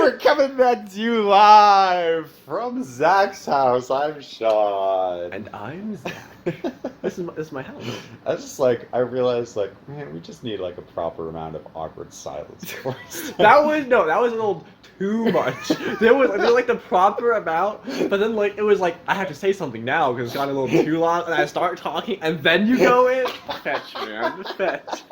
We're coming back to you live from Zach's house. I'm Sean. And I'm Zach. This is my house. I realized, man, we just need, a proper amount of awkward silence for us. That was a little too much. There was the proper amount, but then, it was I have to say something now because it's gotten a little too long, and I start talking, and then you go in. Fetch, man. Fetch.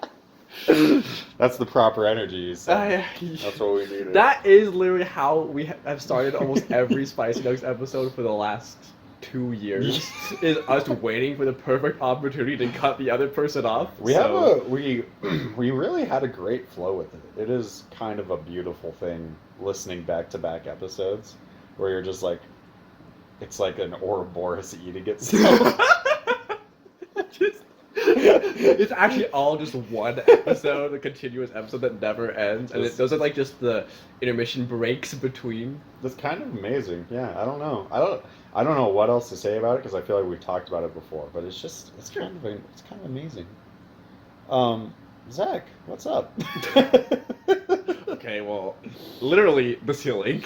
That's the proper energy. So that's what we needed. That is literally how we have started almost every Spicy Nuggs episode for the last 2 years. Is us waiting for the perfect opportunity to cut the other person off. We really had a great flow with it. It is kind of a beautiful thing listening back-to-back episodes where you're just it's like an Ouroboros eating itself. It's actually all just one episode, a continuous episode that never ends, and those are just the intermission breaks between. That's kind of amazing. Yeah, I don't know. I don't know what else to say about it because I feel like we've talked about it before, but it's kind of amazing. Zach, what's up? Okay, well, literally the ceiling.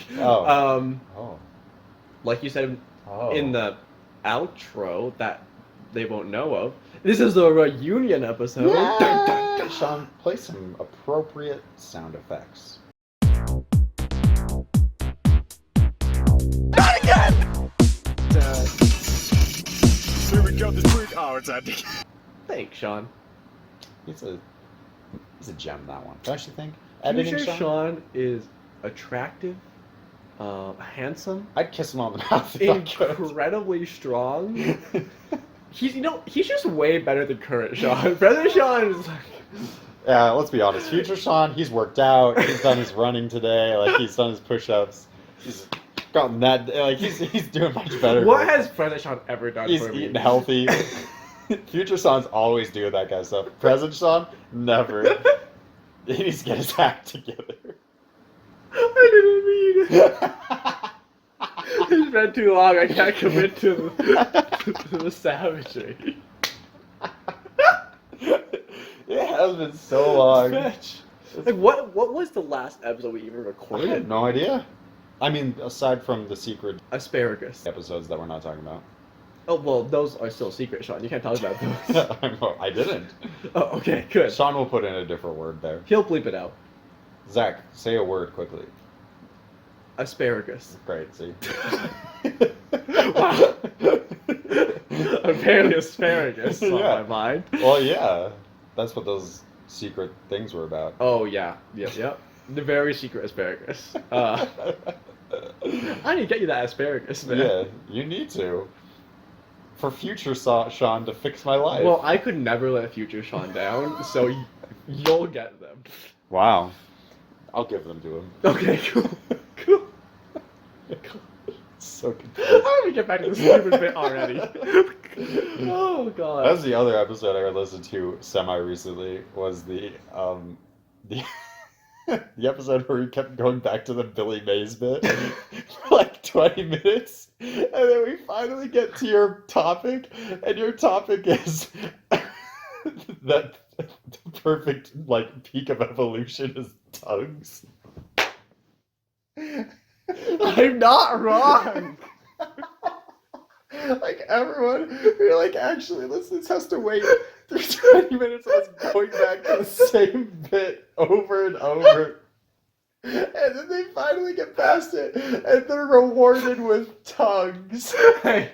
Like you said in the outro that they won't know of. This is the reunion episode. Yeah! Dun, dun, dun. Sean, play some appropriate sound effects. Not again! Here we go this week. Oh, it's empty. Thanks, Sean. He's a gem, that one. Don't you think? Future Sean is attractive, handsome. I'd kiss him on the mouth if I could. Incredibly strong. He's just way better than current Sean. Present Sean is Yeah, let's be honest. Future Sean, he's worked out. He's done his running today. He's done his push-ups. He's gotten that. He's doing much better. What has Present Sean ever done He's for me? He's eating healthy. Future Sean's always doing that kind of stuff. Present Sean, never. He needs to get his act together. I didn't mean it. It's been too long. I can't commit to the savagery. It has been so long. Fetch. What was the last episode we even recorded? I have no idea. I mean, aside from the secret asparagus episodes that we're not talking about. Oh, well, those are still secret, Sean. You can't talk about those. I didn't. Oh, okay, good. Sean will put in a different word there. He'll bleep it out. Zach, say a word quickly. Asparagus. Great, see? Wow. Apparently asparagus on my mind. Well, yeah. That's what those secret things were about. Oh, yeah. Yep. The very secret asparagus. I need to get you that asparagus, man. Yeah, you need to. For future Sean to fix my life. Well, I could never let future Sean down, so you'll get them. Wow. I'll give them to him. Okay, cool. So confused. How do we get back to the stupid bit already? Oh, God. That was the other episode I listened to semi-recently, was the the episode where we kept going back to the Billy Mays bit for 20 minutes, and then we finally get to your topic, and your topic is that the perfect peak of evolution is tongues. I'm not wrong. Everyone, you're actually, this has to wait through 20 minutes of us going back to the same bit over and over. And then they finally get past it, and they're rewarded with tongues. Hey.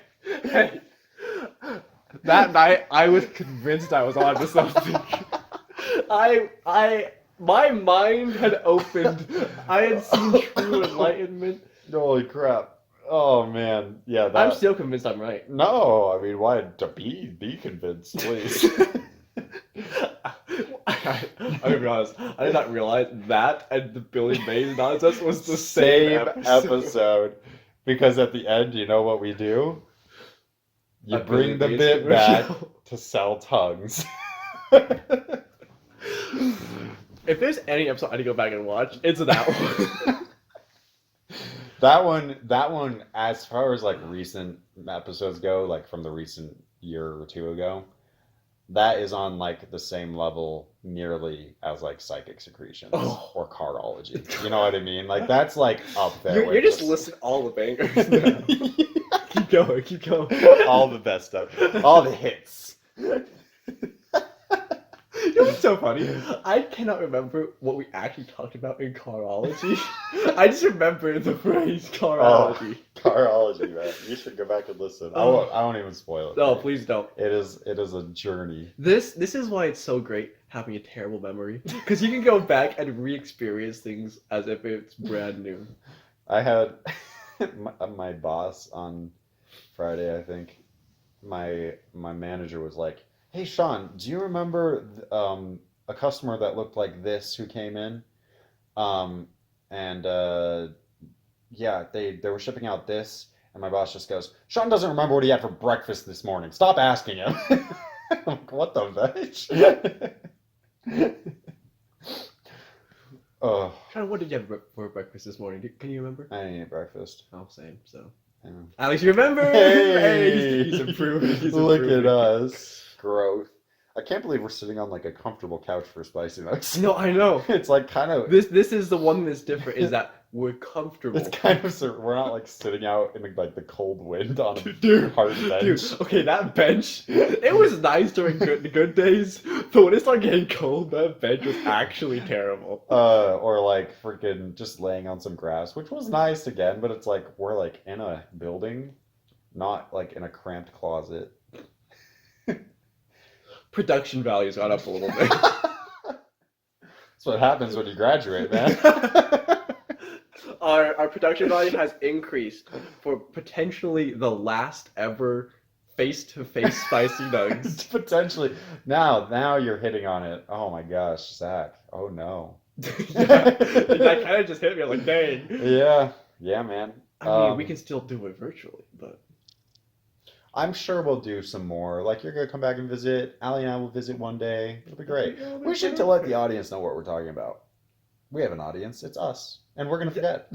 That night, I was convinced I was onto something. My mind had opened. I had seen true enlightenment. Holy crap. Oh, man. Yeah, I'm still convinced I'm right. No, I mean, why to be convinced, please? I'll be honest, I did not realize that and the Billy Mays nonsense was the same same episode. Because at the end, you know what we do? You bring the bit back to sell tongues. If there's any episode I need to go back and watch, it's that one. That one, as far as recent episodes go, from the recent year or two ago, that is on like the same level nearly as like psychic secretions Oh. or carology. You know what I mean? Like that's like up there. You're with just listing all the bangers now. Keep going, keep going. all the best stuff, all the hits. You know what's so funny? I cannot remember what we actually talked about in carology. I just remember the phrase carology. Carology, man. You should go back and listen. I won't even spoil it. No, for you. please don't. It is a journey. This is why it's so great having a terrible memory, because you can go back and re-experience things as if it's brand new. I had my boss on Friday, I think. My manager was like, "Hey Sean, do you remember a customer that looked like this who came in? And yeah, they were shipping out this." And my boss just goes, "Sean doesn't remember what he had for breakfast this morning. Stop asking him." I'm like, what the bitch? Oh, Sean, what did you have for breakfast this morning? Can you remember? I didn't eat breakfast. Oh, same. So Yeah. at least you remember. Hey, he's improving. He's look improving. at us. Growth. I can't believe we're sitting on like a comfortable couch for Spicy Nuggs. No, I know. It's like kind of This is the one that's different. Is that we're comfortable. it's kind of we're not like sitting out in like the cold wind on a Dude, hard bench. Dude, okay, that bench, it was nice during the good days, but when it started getting cold, that bench was actually terrible. Or like freaking just laying on some grass, which was nice again, but it's like we're like in a building, not like in a cramped closet. Production values got up a little bit. That's what happens when you graduate, man. Our production value has increased for potentially the last ever face-to-face Spicy Nuggs. Potentially. Now you're hitting on it. Oh my gosh, Zach. Oh no. Yeah, that kind of just hit me. I was like, dang. Yeah, man. I mean, we can still do it virtually, but I'm sure we'll do some more. Like you're gonna come back and visit. Allie and I will visit one day. It'll be great. We should to let the audience know what we're talking about. We have an audience. It's us, and we're gonna forget.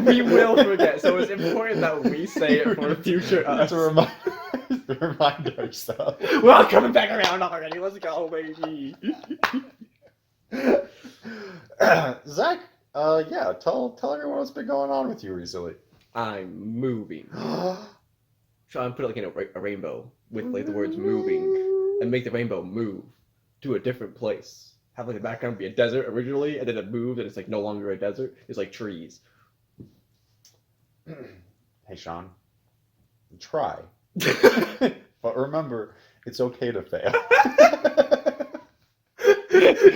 we will forget. So it's important that we say it for future us. To remind ourselves. We're all coming back around already. Let's go, baby. Zach, yeah, tell everyone what's been going on with you recently. I'm moving. Sean, put it like in a rainbow with like the words moving and make the rainbow move to a different place. Have like the background be a desert originally, and then it moved and it's like no longer a desert. It's like trees. Hey, Sean, try. But remember, it's okay to fail.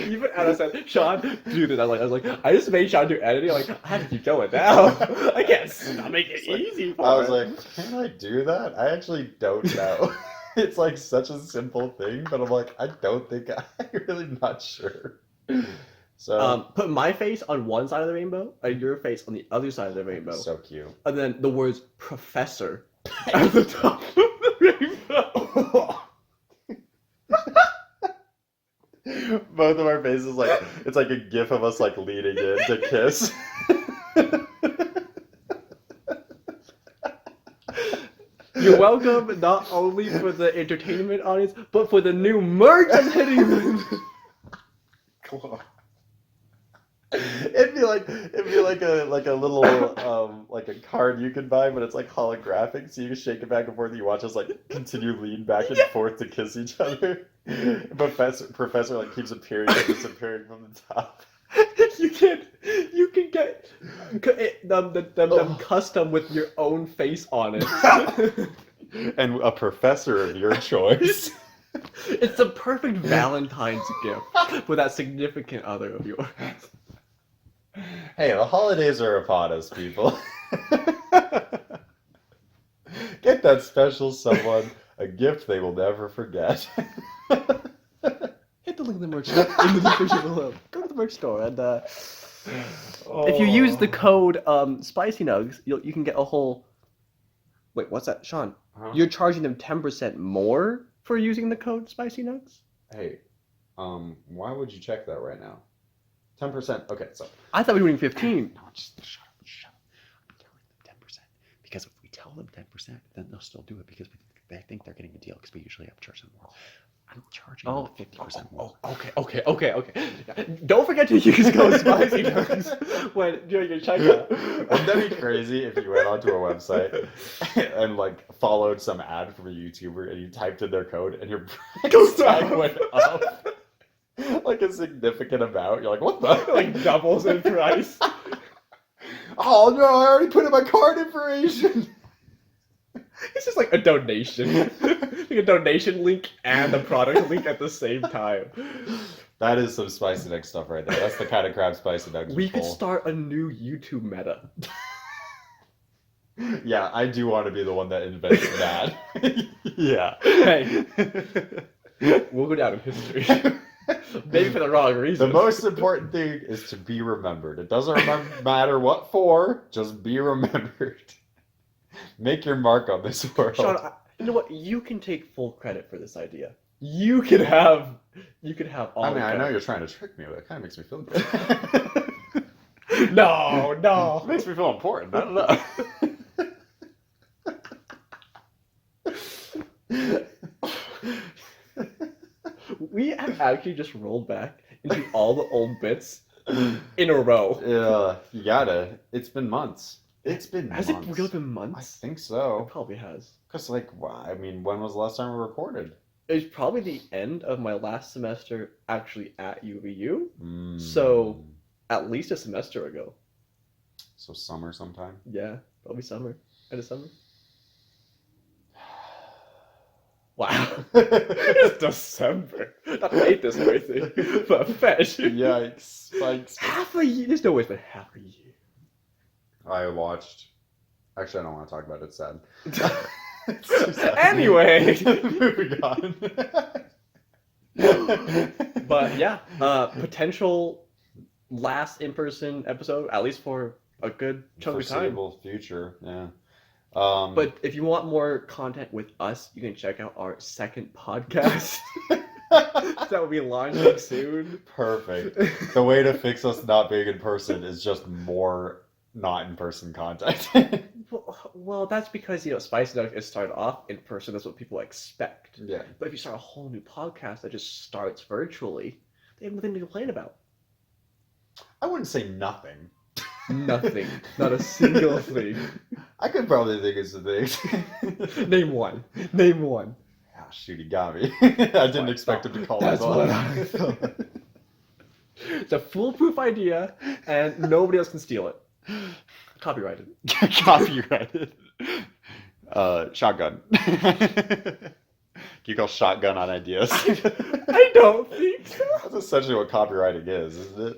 Even Anna said, Sean, do this. I was like, I just made Sean do editing. I'm like, I have to keep going now. I can't stop make it easy for I was him. like, can I do that? I actually don't know. It's like such a simple thing, but I'm like, I don't think I'm really not sure. So put my face on one side of the rainbow and your face on the other side of the rainbow. so cute. And then the words professor at the top of the rainbow. Both of our faces, like it's like a gif of us like leaning in to kiss. You're welcome not only for the entertainment audience, but for the new merch I'm hitting them. Come on. It'd be like a little like a card you could buy, but it's like holographic, so you can shake it back and forth. And you watch us like continue lean back and forth to kiss each other. Professor like keeps appearing and disappearing from the top. You can get them custom with your own face on it. And a professor of your choice. It's the perfect Valentine's gift for that significant other of yours. Hey, the holidays are upon us, people. Get that special someone a gift they will never forget. Hit the link in the merch in the description below. Go to the merch store and if you use the code Spicy Nuggs, you can get a whole. Wait, what's that, Sean? Huh? You're charging them 10% more for using the code Spicy Nuggs? Hey, why would you check that right now? 10%. Okay, so I thought we were doing 15. no, just shut up. I'm telling them 10%. Because if we tell them 10%, then they'll still do it because they think they're getting a deal because we usually upcharge them more. I'm charging Oh, 50% more. Okay. Don't forget to use code Spicy Nuggs when doing your checkout. Wouldn't that be crazy if you went onto a website and like followed some ad from a YouTuber and you typed in their code and your price tag went up like a significant amount? You're like, what the? Like doubles in price. Oh no, I already put in my card information. It's just like a donation. Like a donation link and a product link at the same time. That is some Spicy Nuggs stuff right there. That's the kind of crap Spicy Nuggs We would could pull. start a new YouTube meta. Yeah, I do want to be the one that invents that. Yeah. Hey. We'll go down in history. Maybe for the wrong The reason. most important thing is to be remembered. It doesn't matter what for, just be remembered. Make your mark on this world. Sean, you know what? You can take full credit for this idea. You could have all I mean, the I know credit. you're trying to trick me, but it kind of makes me feel good. No. It makes me feel important. I don't know. We have actually just rolled back into all the old bits in a row. Yeah, you gotta. It's been months. It's been Has months. it really been I months? think It so. probably has. Because, like, I mean, when was the last time we recorded? It was probably the end of my last semester actually at UVU. Mm. So- At least a semester ago. So summer sometime? Yeah, probably summer. End of summer. Wow. It's December. Not to hate this or anything, but fetch. Yikes. Spikes. Half a year. There's no way it's been half a year. I watched. Actually, I don't want to talk about it. It's sad. It's too sad. Anyway. Moving on. But yeah, potential last in-person episode, at least for a good chunk of time. Foreseeable future, yeah. But if you want more content with us, you can check out our second podcast. That will be launching soon. Perfect. The way to fix us not being in person is just more not in person content. Well, that's because, Spicy Nuggs is started off in person. That's what people expect. Yeah. But if you start a whole new podcast that just starts virtually, they have nothing to complain about. I wouldn't say nothing. Nothing. Not a single thing. I could probably think of some things. Name one. Name one. Ah, shoot, he got me. I didn't What expect the- him to call That's me. what I thought. It's a foolproof idea, and nobody else can steal it. Copyrighted. Copyrighted. Shotgun. Can you call shotgun on ideas? I don't think so. That's essentially what copywriting is, isn't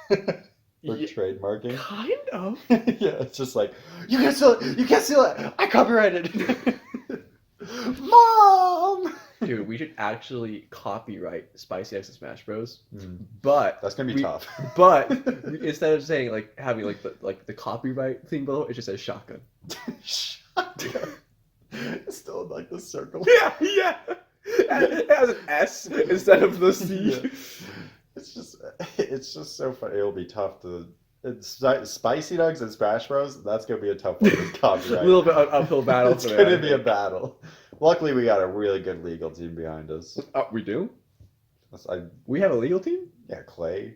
it? Or Yeah, trademarking. kind of. Yeah, it's just like, you can't steal it! You can't steal it! I copyrighted! Mom! Dude, we should actually copyright Spicy X and Smash Bros. Mm, But that's gonna be We- tough. But instead of saying having the copyright thing below, it just says shotgun. Shotgun. It's still in like the circle. Yeah. It has an S instead of the C. Yeah. It's just so funny. It'll be tough to. Spicy Nuggs and Smash Bros. That's gonna be a tough one to A copyright. little bit of uphill battle. It's for gonna that, be a battle. Luckily, we got a really good legal team behind us. We do. I, We have a legal team. yeah, Clay,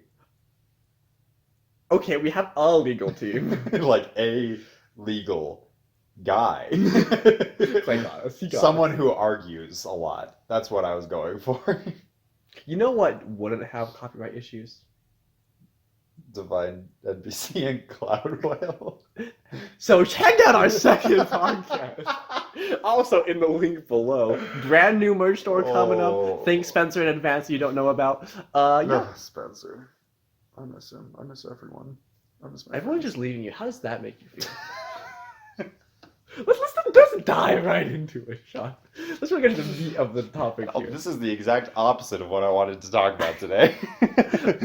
Okay, we have a legal team. like a legal guy. Clay got us. He got Someone who argues a lot. That's what I was going for. us. You know what wouldn't have copyright issues? Divine NBC and Cloud Whale. So check out our second podcast. Also in the link below. Brand new merch store coming Oh. up. Thank Spencer in advance you don't know about. Yeah. No, Spencer. I miss him. I miss everyone. I miss my Everyone's friends. just leaving you. How does that make you feel? Let's dive right into it, Sean. Let's really get to the meat of the topic Oh, here. this is the exact opposite of what I wanted to talk about today.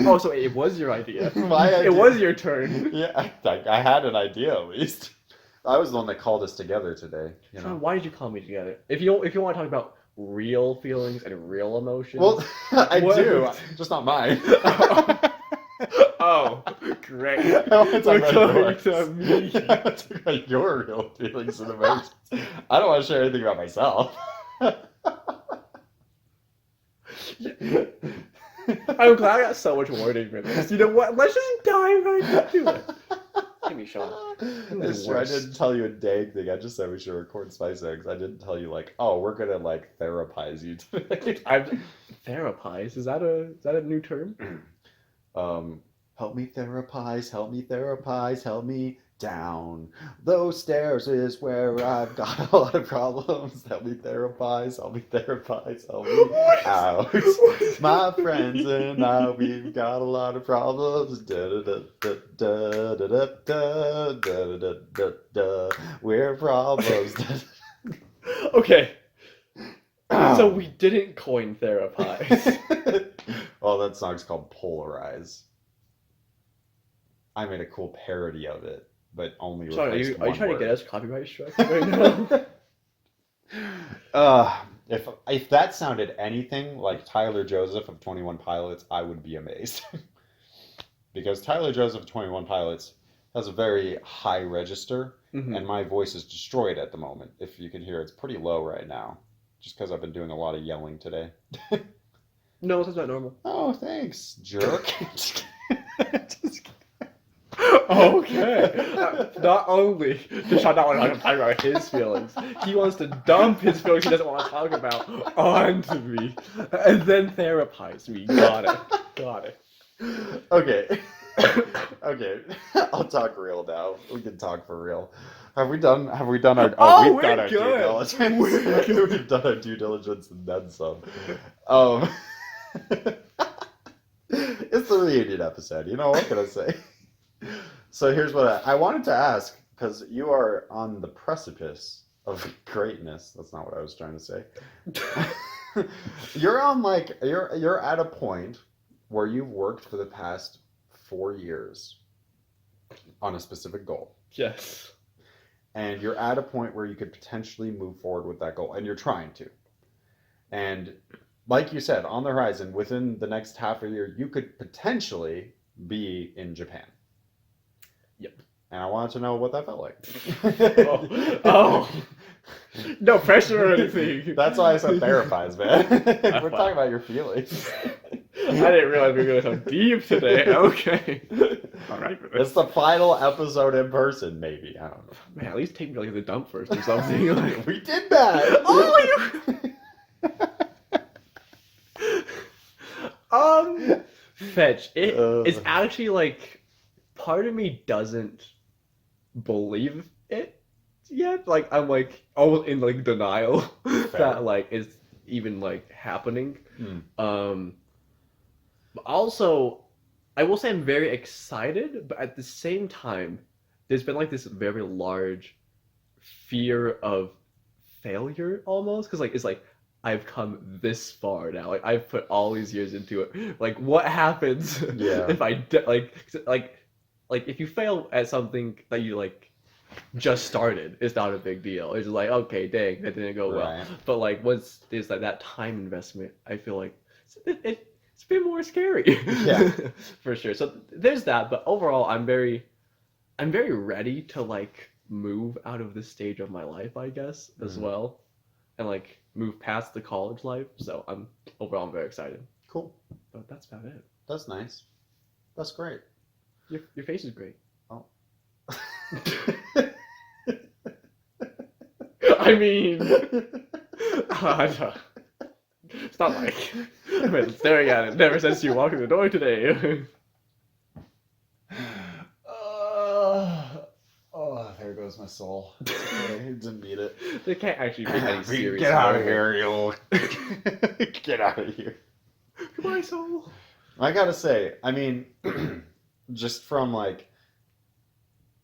Oh, so it was your idea. My idea. It was your turn. Yeah, I had an idea at least. I was the one that called us together today. You Sean, know. why did you call me together? If you want to talk about real feelings and real emotions. Well, I What? do, just not mine. Oh, great. I want to talk We're about coming yours. to me. Yeah, I want to talk about your real feelings and emotions. I don't want to share anything about myself. I'm glad I got so much warning for this. You know what? Let's just dive right into it. Give me a shot. I swear I didn't tell you a dang thing. I just said we should record Spice Eggs. I didn't tell you like, oh, we're gonna like therapize you today. Therapize? Is that a new term? Help me therapize, help me down. Those stairs is where I've got a lot of problems. Help me therapize, help me out. My friends and I, we've got a lot of problems. We're problems. Okay. So we didn't coin therapize. Well, that song's called Polarize. I made a cool parody of it, but only Sorry, replaced are you one trying word. to get us copyright strike right now? If that sounded anything like Tyler Joseph of 21 Pilots, I would be amazed. Because Tyler Joseph of 21 Pilots has a very high register, and my voice is destroyed at the moment. If you can hear, it's pretty low right now, just because I've been doing a lot of yelling today. No, that's not normal. Oh, thanks, jerk. Just kidding. Okay. Not only does Sean not want to talk about his feelings, he wants to dump his feelings he doesn't want to talk about onto me, and then therapize me. Got it. Okay. Okay. I'll talk real now. We can talk for real. Have we done our we've done we're our due good. diligence. We're good. We've done our due diligence and then some. It's the reunion episode. You know, what can I say? So here's what I wanted to ask, because you are on the precipice of greatness. That's not what I was trying to say. You're at a point where you've worked for the past 4 years on a specific goal. Yes. And you're at a point where you could potentially move forward with that goal, and you're trying to. And like you said, on the horizon, within the next half a year, you could potentially be in Japan. Yep. And I wanted to know what that felt like. Oh. No pressure or anything. That's why I said therapize, man. We're talking about your feelings. I didn't realize we were going so deep today. Okay. All right. It's the final episode in person, maybe. I don't know. Man, at least take me like to the dump first or something. Like, We did that. Fetch. It's actually like part of me doesn't believe it yet. Like I'm like almost in like denial that like it's even like happening. But also I will say I'm very excited, but at the same time there's been like this very large fear of failure almost, because like it's like I've come this far now. Like I've put all these years into it. Like what happens if I like if you fail at something that you like just started, it's not a big deal. It's just like, okay, dang, that didn't go well. Right. But like once there's like that time investment, I feel like it's a bit more scary. Yeah. For sure. So there's that, but overall I'm very ready to like move out of this stage of my life, I guess, as well. And like move past the college life. So I'm very excited. Cool. But that's about it. That's nice. That's great. Your face is great. Oh. I mean, it's not like I've been staring at it ever since you walked in the door today. There goes my soul. I didn't mean it. There can't actually be any serious. Get out of here, you. Get out of here. Goodbye, soul. I gotta say, I mean, just from like,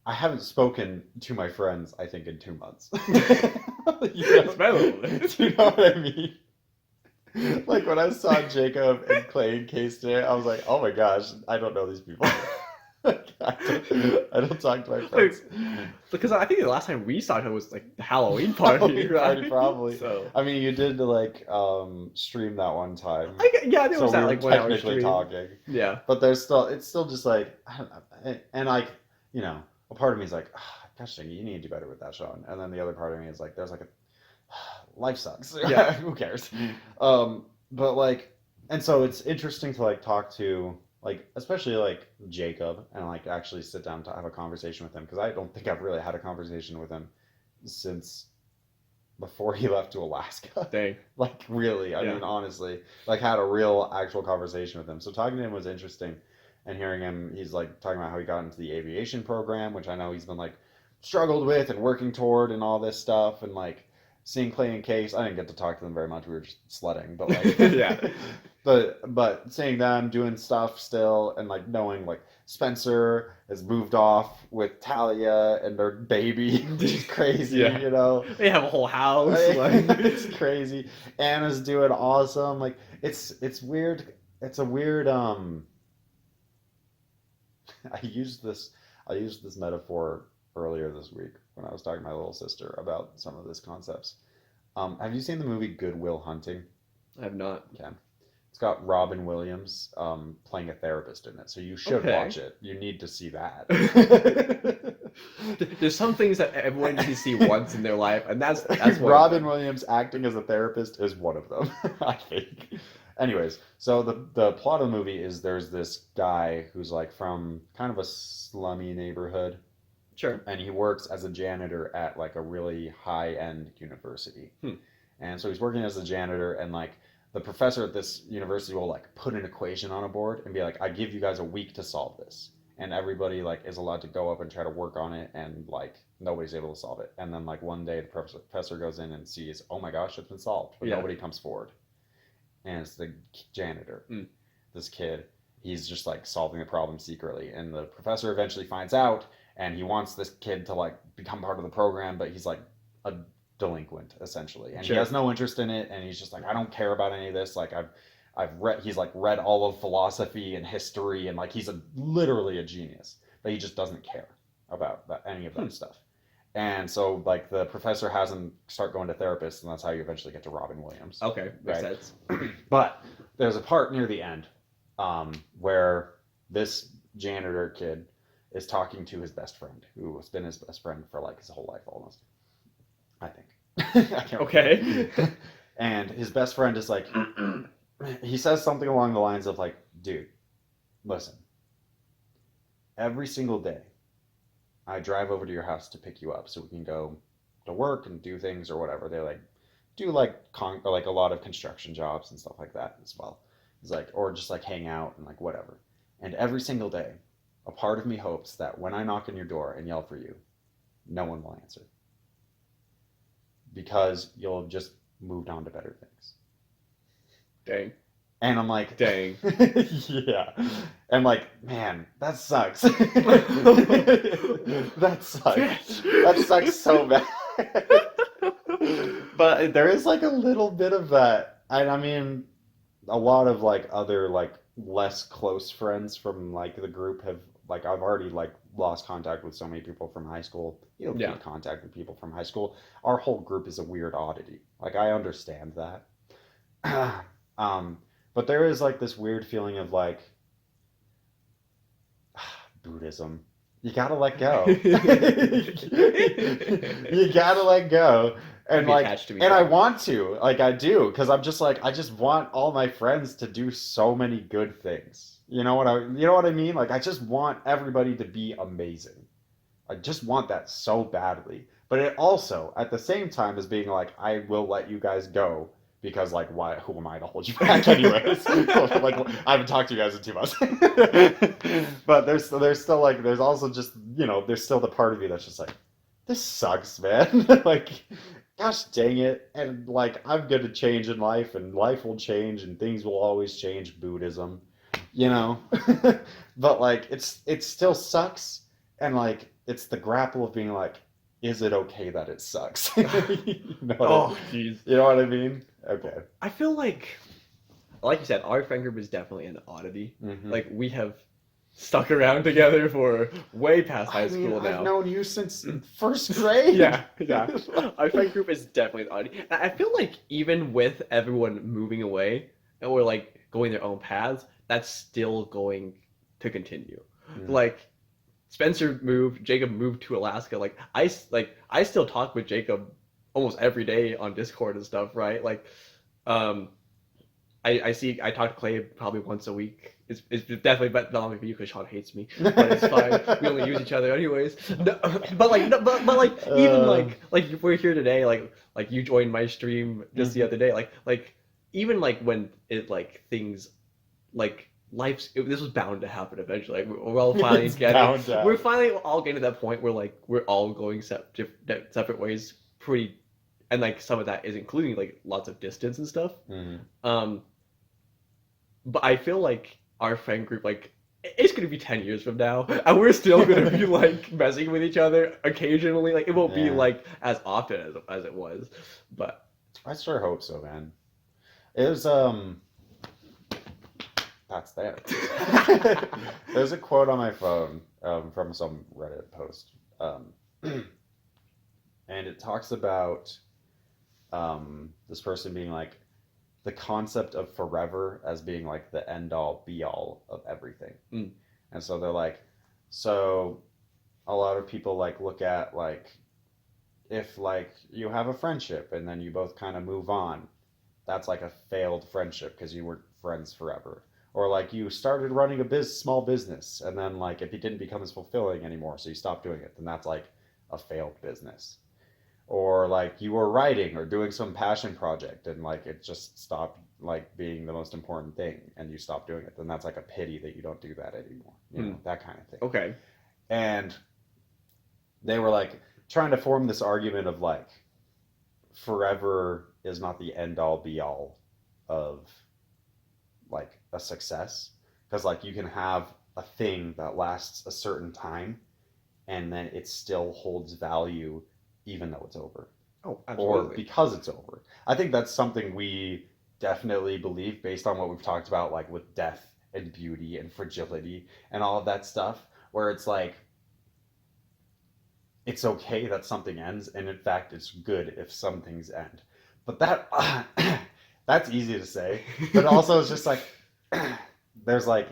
I haven't spoken to my friends, I think, in 2 months. It's been a little bit. Do you know what I mean? Like when I saw Jacob and Clay and Case today, I was like, oh my gosh, I don't know these people. I don't talk to my friends. Because I think the last time we saw him was like the Halloween party, right? Probably. So I mean, you did like stream that one time. yeah, there was that like 1 hour technically stream. talking. Yeah. But it's still just like, I don't know. And like, you know, a part of me is like, gosh dang, you need to do better with that, Sean. And then the other part of me is like, there's like a life sucks. Yeah. Who cares? But like, And so it's interesting to like talk to like especially like Jacob and like actually sit down to have a conversation with him because I don't think I've really had a conversation with him since before he left to Alaska. Dang. Like really, I Yeah. mean honestly, like had a real actual conversation with him. So talking to him was interesting and hearing him he's like talking about how he got into the aviation program, which I know he's been like struggled with and working toward and all this stuff and like seeing Clay and Case. I didn't get to talk to them very much. We were just sledding, but like Yeah. but seeing them doing stuff still and like knowing like Spencer has moved off with Talia and their baby, which is crazy, Yeah. you know. They have a whole house. Like... It's crazy. Anna's doing awesome. Like it's weird. It's a weird I used this metaphor earlier this week when I was talking to my little sister about some of these concepts. Have you seen the movie Good Will Hunting? I have not. Okay. It's got Robin Williams playing a therapist in it, so you should Okay. watch it. You need to see that. There's some things that everyone needs to see once in their life, and that's one Robin Williams acting as a therapist is one of them, I think. Anyways, so the plot of the movie is there's this guy who's like from kind of a slummy neighborhood, Sure. and he works as a janitor at like a really high-end university. And so he's working as a janitor, and like the professor at this university will like put an equation on a board and be like, I give you guys a week to solve this. And everybody like is allowed to go up and try to work on it, and like nobody's able to solve it. And then like one day the professor goes in and sees, oh my gosh, it's been solved, but Yeah. nobody comes forward. And it's the janitor, this kid. He's just like solving the problem secretly, and the professor eventually finds out, and he wants this kid to like become part of the program, but he's like a delinquent essentially, and Sure. he has no interest in it, and he's just like, I don't care about any of this. Like I've read, he's like read all of philosophy and history, and like he's literally a genius, but he just doesn't care about any of that stuff. And so like the professor has him start going to therapists, and that's how you eventually get to Robin Williams. Okay, makes Right. sense. But there's a part near the end where this janitor kid is talking to his best friend, who has been his best friend for like his whole life almost, I think. I can't Okay. remember. And his best friend is like, he says something along the lines of like, dude, listen, every single day I drive over to your house to pick you up so we can go to work and do things or whatever. They like do like or like a lot of construction jobs and stuff like that as well. It's like, or just like hang out and like whatever. And every single day, a part of me hopes that when I knock on your door and yell for you, no one will answer. Because you'll have just moved on to better things. Dang. And I'm like, Dang. yeah. And like, man, that sucks. That sucks. That sucks so bad. But there is like a little bit of that. And I mean, a lot of like other like less close friends from like the group have like I've already like lost contact with so many people from high school. You don't Yeah. keep contact with people from high school. Our whole group is a weird oddity. Like I understand that. But there is like this weird feeling of like Buddhism. You gotta let go. You gotta let go. And Be like, attached to me and I too. want to, like I do, because I'm just like, I just want all my friends to do so many good things. You know what I mean? Like I just want everybody to be amazing. I just want that so badly. But it also, at the same time, is being like, I will let you guys go because, like, why? Who am I to hold you back, anyways? Like, I haven't talked to you guys in 2 months. But there's still like, there's also just, you know, there's still the part of you that's just like, this sucks, man. Like, gosh dang it. And like, I'm gonna change in life, and life will change, and things will always change. Buddhism, you know. But like, it still sucks, and like, it's the grapple of being like, is it okay that it sucks? You know Oh, jeez. you know what I mean? Okay. I feel like you said, our friend group is definitely an oddity. Mhm. Like, we have stuck around together for way past high school now. I've known you since first grade. Yeah. Our friend group is definitely an oddity. And I feel like even with everyone moving away or like going their own paths, that's still going to continue. Mm. Like, Spencer moved, Jacob moved to Alaska. Like I still talk with Jacob almost every day on Discord and stuff, right? Like, I see. I talk to Clay probably once a week. It's definitely not longer for you because Sean hates me, but it's fine. We only use each other anyways. No, but like, no, but like, even like we're here today. Like you joined my stream just the other day. Like even like when it like things like this was bound to happen eventually. Like we're all finally It's getting. bound to We're happen. finally all getting to that point where like we're all going separate ways. Pretty, and like some of that is including like lots of distance and stuff. Mhm. But I feel like our friend group, like, it's gonna be 10 years from now, and we're still gonna be like messing with each other occasionally. Like, it won't be Yeah. like as often as it was, but I sure hope so, man. It was that's there. There's a quote on my phone from some Reddit post, and it talks about this person being like the concept of forever as being like the end all be all of everything. Mm. And so they're like, so a lot of people like look at like if like you have a friendship and then you both kind of move on, that's like a failed friendship because you weren't friends forever. Or like you started running a small business and then like if it didn't become as fulfilling anymore, so you stopped doing it, then that's like a failed business. Or like you were writing or doing some passion project and like it just stopped like being the most important thing and you stopped doing it, then that's like a pity that you don't do that anymore. You know, that kind of thing. okay. And they were like trying to form this argument of like forever is not the end all be all of like a success, because like you can have a thing that lasts a certain time and then it still holds value even though it's over Oh, or absolutely. because it's over. I think that's something we definitely believe based on what we've talked about, like with death and beauty and fragility and all of that stuff, where it's like it's okay that something ends, and in fact, it's good if some things end. But that that's easy to say, but also it's just like there's like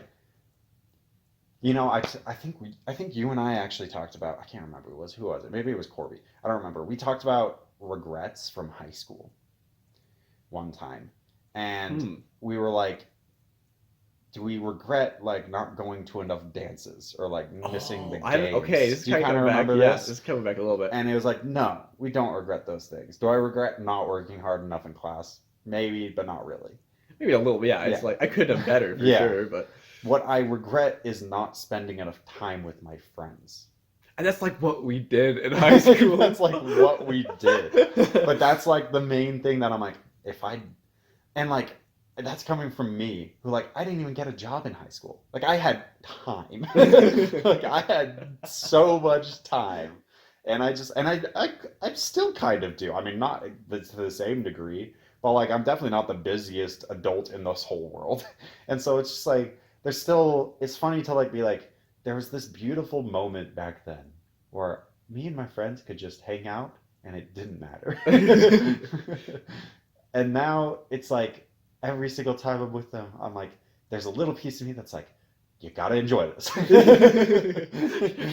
I think you and I actually talked about, I can't remember who was it, maybe it was Corby, I don't remember. We talked about regrets from high school one time, and Hmm. we were like, do we regret like not going to enough dances or like missing the games? Okay, this is Do you kind of kind of coming back. remember Yeah, this? this is coming back a little bit. And it was like, no, we don't regret those things. Do I regret not working hard enough in class? Maybe, but not really. Maybe a little bit. Yeah, it's Yeah. like I could have done better for Yeah. sure, but What I regret is not spending enough time with my friends. and that's like what we did in high school. That's like what we did. But that's like the main thing that I'm like, and like, that's coming from me, who like, I didn't even get a job in high school. Like, I had time. Like, I had so much time. And I still kind of do. I mean, not to the same degree, but like, I'm definitely not the busiest adult in this whole world. And so it's just like, it's funny to like be like, there was this beautiful moment back then where me and my friends could just hang out and it didn't matter. And now it's like every single time I'm with them, I'm like, there's a little piece of me that's like, you gotta enjoy this.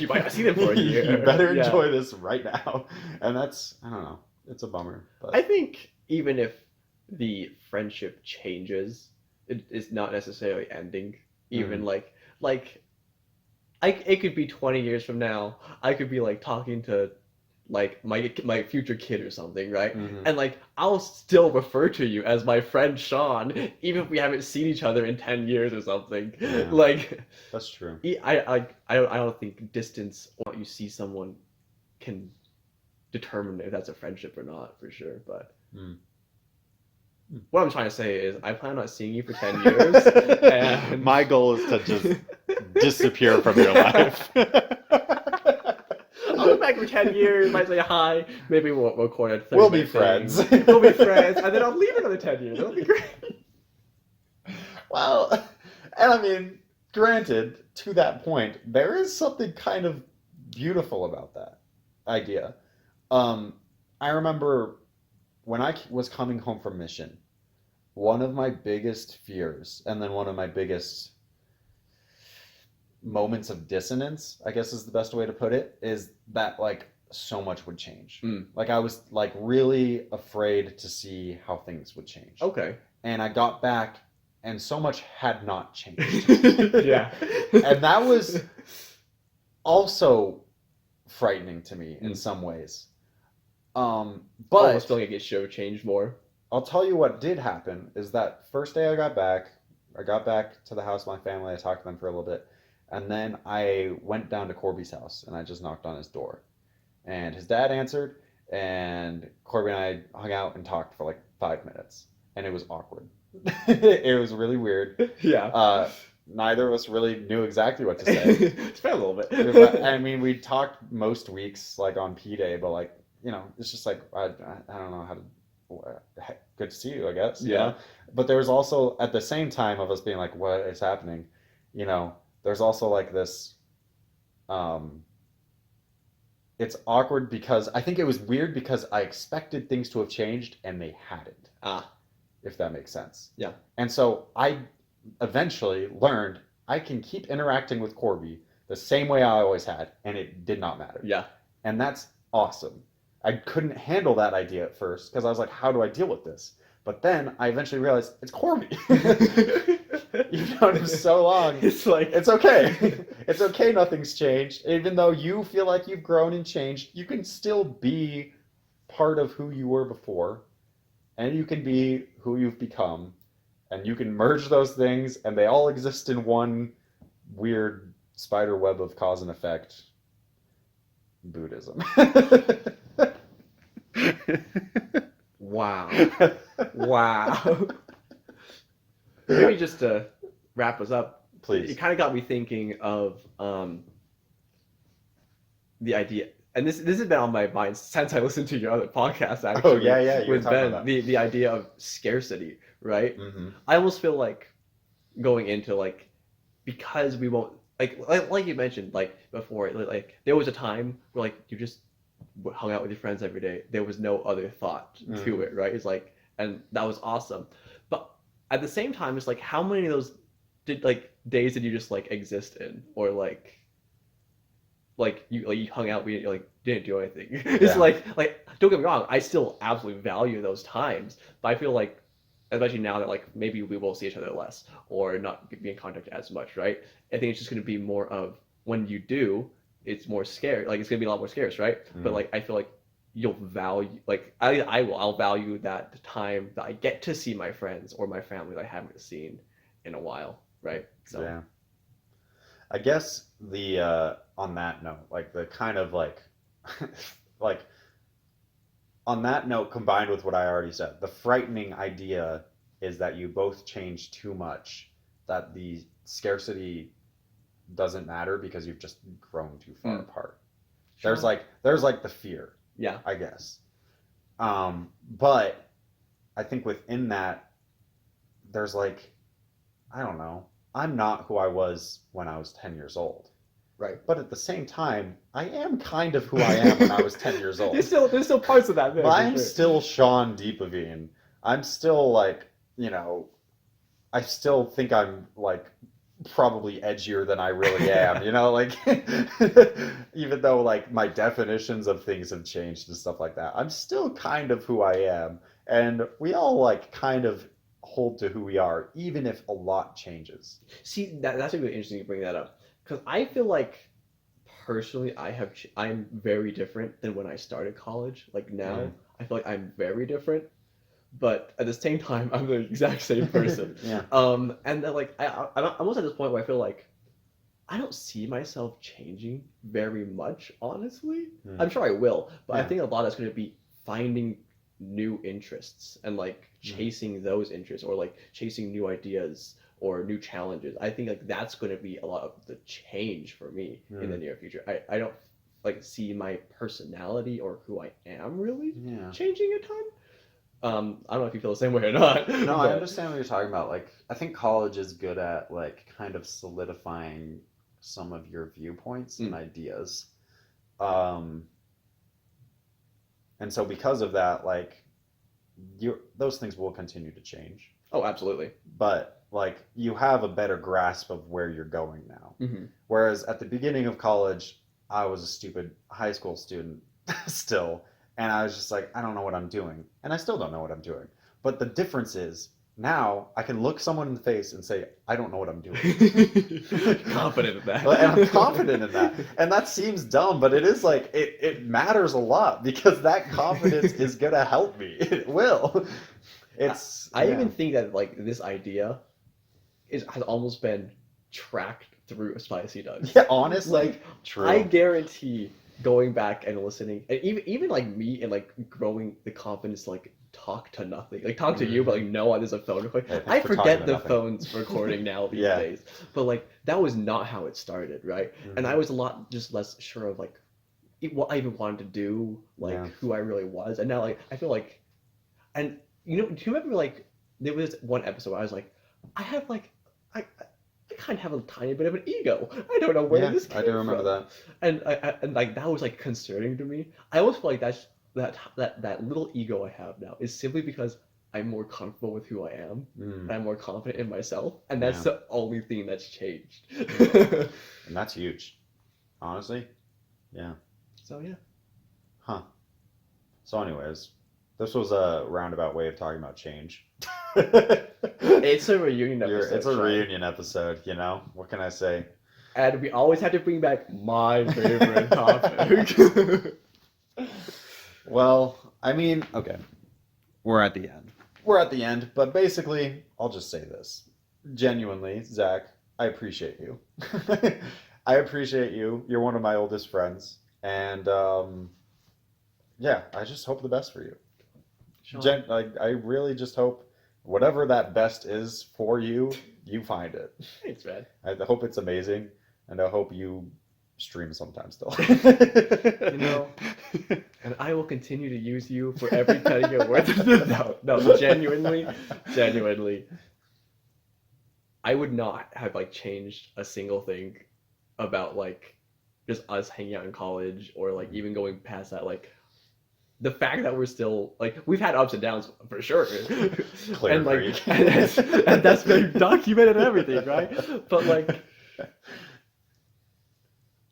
You might not see them for a year. You better Yeah. enjoy this right now. And that's, I don't know, it's a bummer. But I think even if the friendship changes, it's not necessarily ending. Even like it could be 20 years from now. I could be like talking to like my future kid or something, right? Mhm. And like I'll still refer to you as my friend Sean, even if we haven't seen each other in 10 years or something. Yeah. Like That's true. I don't think distance or what you see someone can determine if that's a friendship or not for sure. But Mm. what I'm trying to say is I plan on seeing you for 10 years. And My goal is to just disappear from your life. I'll look back for 10 years, might say hi, maybe we'll record a 30 We'll be minute thing. friends. We'll be friends, and then I'll leave another 10 years. That'll be great. Well, and I mean, granted, to that point, there is something kind of beautiful about that idea. I remember when I was coming home from mission, one of my biggest fears, and then one of my biggest moments of dissonance, I guess is the best way to put it, is that like so much would change. Mm. Like I was like really afraid to see how things would change. Okay. And I got back and so much had not changed. Yeah. And that was also frightening to me in some ways. Almost But feeling like it should have changed more. I'll tell you what did happen is that first day I got back to the house with my family, I talked to them for a little bit, and then I went down to Corby's house and I just knocked on his door. And his dad answered, and Corby and I hung out and talked for like 5 minutes, and it was awkward. It was really weird. Yeah. Neither of us really knew exactly what to say. It's been a little bit. I mean, we talked most weeks like on P Day, but like it's just like I don't know how to. Good to see you, I guess. Yeah. Know? But there was also at the same time of us being like, what is happening? There's also like this. It's awkward because I think it was weird because I expected things to have changed and they hadn't. If that makes sense. Yeah. And so I eventually learned I can keep interacting with Corby the same way I always had, and it did not matter. Yeah. And that's awesome. I couldn't handle that idea at first because I was like, how do I deal with this? But then I eventually realized it's Corby. You've known him so long. It's like It's okay. It's okay. Nothing's changed. Even though you feel like you've grown and changed, you can still be part of who you were before, and you can be who you've become, and you can merge those things, and they all exist in one weird spider web of cause and effect. Buddhism. wow. Wow. Maybe just to wrap us up, Please. it kind of got me thinking of the idea, and this has been on my mind since I listened to your other podcast. Actually, Oh yeah, you were with talking Ben, about the idea of scarcity, right? Mm-hmm. I almost feel like going into like because we won't like you mentioned like before, like there was a time where like you just hung out with your friends every day. There was no other thought to it, right? It's like, and that was awesome. But at the same time, it's like how many of those days did you just like exist in, or like you hung out, we like didn't do anything. It's Yeah. like don't get me wrong, I still absolutely value those times, but I feel like especially now that like maybe we will see each other less or not be in contact as much, right? I think it's just going to be more of when you do, it's more scarce. Like it's going to be a lot more scarce, right? But like I feel like you'll value like I'll value that time that I get to see my friends or my family that I haven't seen in a while, right? So Yeah. I guess the on that note, like the kind of like like on that note combined with what I already said, the frightening idea is that you both change too much, that the scarcity doesn't matter because you've just grown too far apart. Sure. There's like the fear, yeah, I guess. But I think within that, there's like, I don't know, I'm not who I was when I was 10 years old. right. But at the same time, I am kind of who I am when I was 10 years old. There's still parts of that there. But for I'm sure. still Sean Deepavine. I'm still like, I still think I'm like probably edgier than I really am, like even though like my definitions of things have changed and stuff like that, I'm still kind of who I am. And we all like kind of hold to who we are, even if a lot changes. See, that's really interesting you bring that up, because I feel like personally I'm very different than when I started college. Like now, I feel like I'm very different, but at the same time, I'm the exact same person. Yeah. And then like I'm almost at this point where I feel like I don't see myself changing very much, honestly. I'm sure I will, but I think a lot is going to be finding new interests and like chasing those interests or like chasing new ideas or new challenges. I think like that's going to be a lot of the change for me in the near future. I don't like see my personality or who I am really changing a ton. I don't know if you feel the same way or not. No, I understand what you're talking about. Like, I think college is good at like kind of solidifying some of your viewpoints and ideas. And so because of that, like those things will continue to change. Oh, absolutely. But like you have a better grasp of where you're going now. Mm-hmm. Whereas at the beginning of college, I was a stupid high school student still. And I was just like, I don't know what I'm doing. And I still don't know what I'm doing. But the difference is now I can look someone in the face and say, I don't know what I'm doing. Confident in that. And I'm confident in that. And that seems dumb, but it is like, it matters a lot because that confidence is going to help me. It will. I even think that like this idea has almost been tracked through Spicy Nuggs. Yeah, honestly, Like, true. I guarantee going back and listening, and even like me and like growing the confidence to like talk to nothing, like talk to you, but like no, there's a phone recording. Hey, thanks I for talking forget to the nothing. phone's recording now these Yeah. days, but like that was not how it started, right? And I was a lot just less sure of like what I even wanted to do, like Yeah. who I really was, and now like I feel like, and you know, do you remember like there was one episode where I was like, I have like I kind of have a tiny bit of an ego. I don't know where Yeah, this came I do remember from. that. And like that was like concerning to me. I almost feel like that little ego I have now is simply because I'm more comfortable with who I am. And I'm more confident in myself, and that's Yeah. the only thing that's changed. And that's huge. Honestly. Yeah. So yeah. Huh. So anyways, this was a roundabout way of talking about change. It's a reunion episode. It's a Sean. reunion episode, you know? What can I say? And we always have to bring back my favorite topic. Well, I mean, okay. We're at the end. We're at the end, but basically, I'll just say this. Genuinely, Zach, I appreciate you. I appreciate you. You're one of my oldest friends. And, yeah, I just hope the best for you. Sean, I really just hope whatever that best is for you, you find it. thanks, man. I hope it's amazing, and I hope you stream sometime still. You know, and I will continue to use you for every penny you're worth. No, genuinely, I would not have like changed a single thing about like just us hanging out in college or like even going past that. Like the fact that we're still like we've had ups and downs for sure, Clear and like freak. and that's been documented and everything, right? But like.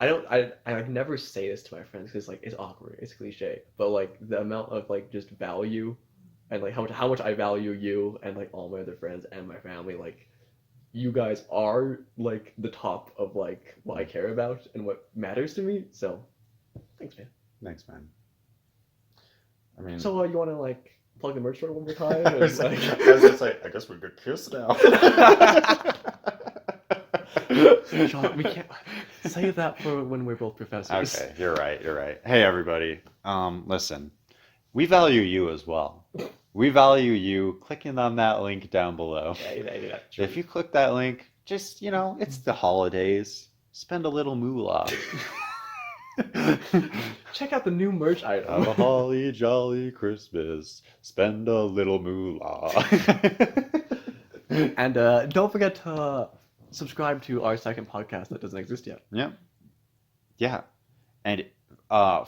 I like never say this to my friends because like it's awkward, it's cliche, but like the amount of like just value and like how much I value you and like all my other friends and my family, like you guys are like the top of like what I care about and what matters to me. So thanks, man. Thanks, man. I mean, So you want to like plug the merch store one more time? I was And, gonna say, I guess we could kiss now. Sean, we can't save that for when we're both professors. Okay, you're right. You're right. Hey, everybody. Listen, we value you as well. We value you. Clicking on that link down below. Yeah, If you click that link, just it's the holidays. Spend a little moolah. check out the new merch item. Have a holly jolly Christmas. Spend a little moolah. And don't forget to subscribe to our second podcast that doesn't exist yet. Yeah. And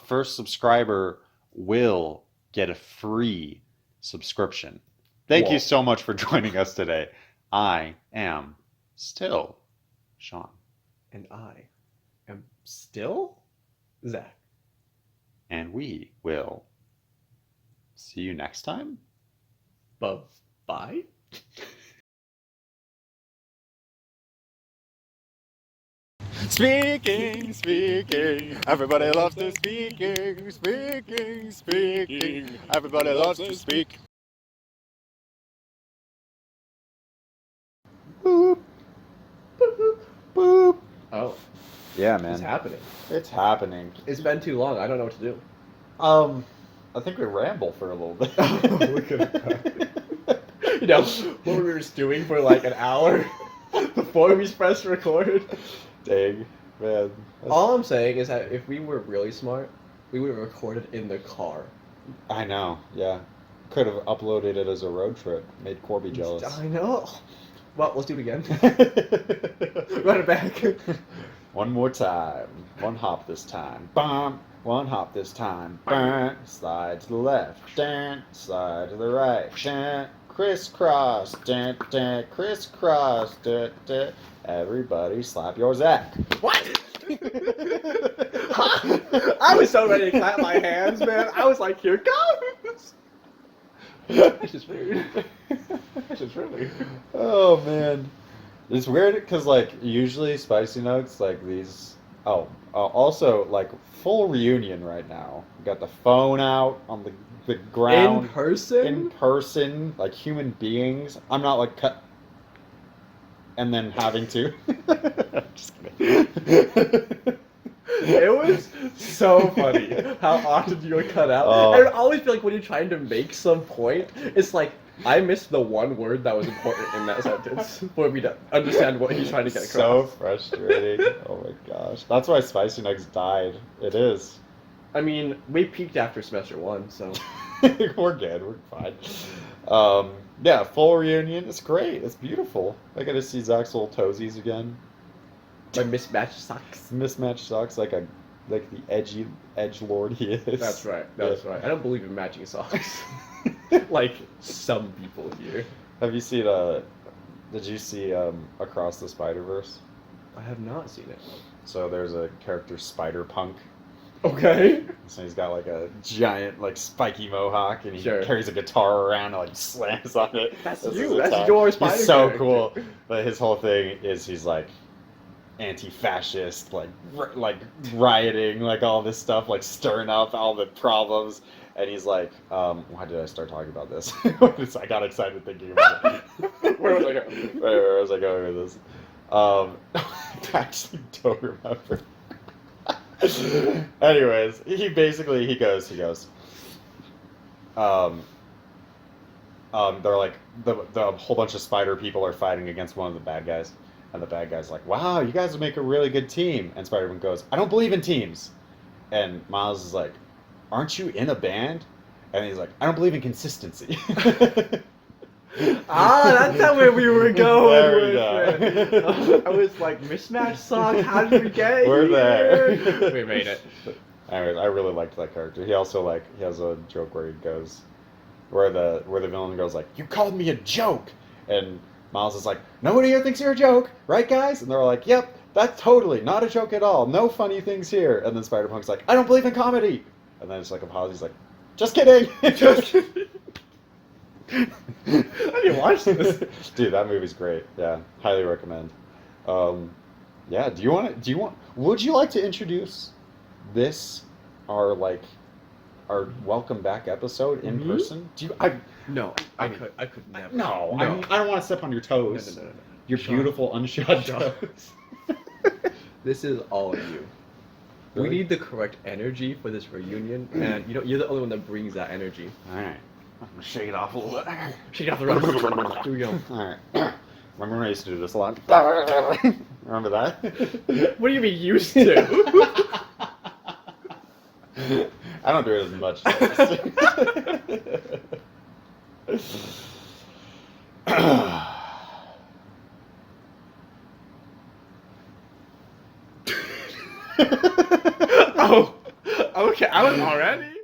first subscriber will get a free subscription. Thank Whoa. you so much for joining us today. I am still Sean. And I am still Zach. And we will see you next time. Bye. Speaking. Everybody loves to speaking. Everybody loves to speak. Boop. Boop. Oh, Yeah, it's man. happening. It's happening. It's been too long. I don't know what to do. I think we ramble for a little bit. Look at that. You know, what we were just doing for like an hour before we pressed record. Dang, man. All I'm saying is that if we were really smart, we would have recorded in the car. I know, yeah. Could have uploaded it as a road trip. Made Corby jealous. I know. Well, let's do it again. Run it back. One more time. One hop this time. Bum. One hop this time. Bum. Slide to the left. Dun. Slide to the right. Dun. Crisscross. Dun, dun. Crisscross. Dun, dun. Everybody slap your Zach. What? I was so ready to clap my hands, man. I was like, here it goes. That's just weird. That's just really. Oh man, it's weird because like usually spicy nugs like these. Oh, also like full reunion right now. We got the phone out on the ground In person? in person, like human beings. I'm not like cut and then having to. Just kidding. It was so funny how often you would cut out. Oh. And I always feel like when you're trying to make some point, it's like I missed the one word that was important in that sentence for me to understand what he's trying to get across. So frustrating. Oh my gosh. That's why Spicy Nugs died. It is. I mean, we peaked after semester 1, so We're good. We're fine. Yeah, full reunion. It's great. It's beautiful. I get to see Zach's little toesies again. my mismatched socks. Mismatched socks like the edgy edge lord he is. That's right. That's right. I don't believe in matching socks. Like some people here. Have you seen did you see Across the Spider-Verse? I have not seen it. So there's a character Spider-Punk. Okay. So he's got like a giant like spiky mohawk and he Sure. carries a guitar around and like slams on it. That's his you. That's attack. your Spider He's so character. cool. But his whole thing is he's like anti-fascist, like rioting, like all this stuff, like stirring up all the problems. And he's like, why did I start talking about this? I got excited thinking about it. Where was I going? Where was I going with this? I actually don't remember. Anyways, he goes, they're like the whole bunch of spider people are fighting against one of the bad guys, and the bad guy's like, wow, you guys would make a really good team. And Spider-Man goes, I don't believe in teams. And Miles is like, aren't you in a band? And he's like, I don't believe in consistency. That's how where we were going. There we with go. it. I was like, mismatched socks. How did we get We're here? there. We made it. Anyways, I really liked that character. He also he has a joke where he goes, where the villain goes like, "You called me a joke," and Miles is like, "Nobody here thinks you're a joke, right, guys?" And they're like, "Yep, that's totally not a joke at all. No funny things here." And then Spider-Punk's like, "I don't believe in comedy," and then it's like a pause. He's like, "Just kidding." Just kidding. I didn't watch this. Dude, that movie's great. Yeah, highly recommend. Yeah, would you like to introduce this, our welcome back episode in Me? person? No, I I mean- could never. No, No. I don't want to step on your toes. No. Your Sean. beautiful unshod Sean. toes. This is all of you. Really? We need the correct energy for this reunion, and you're the only one that brings that energy. All right, I'm gonna shake it off a little bit. Shake off the rest. Here we go. All right. Remember when I used to do this a lot? Remember that? What do you mean used to? I don't do it as much. As I used to. Oh, okay. I was already.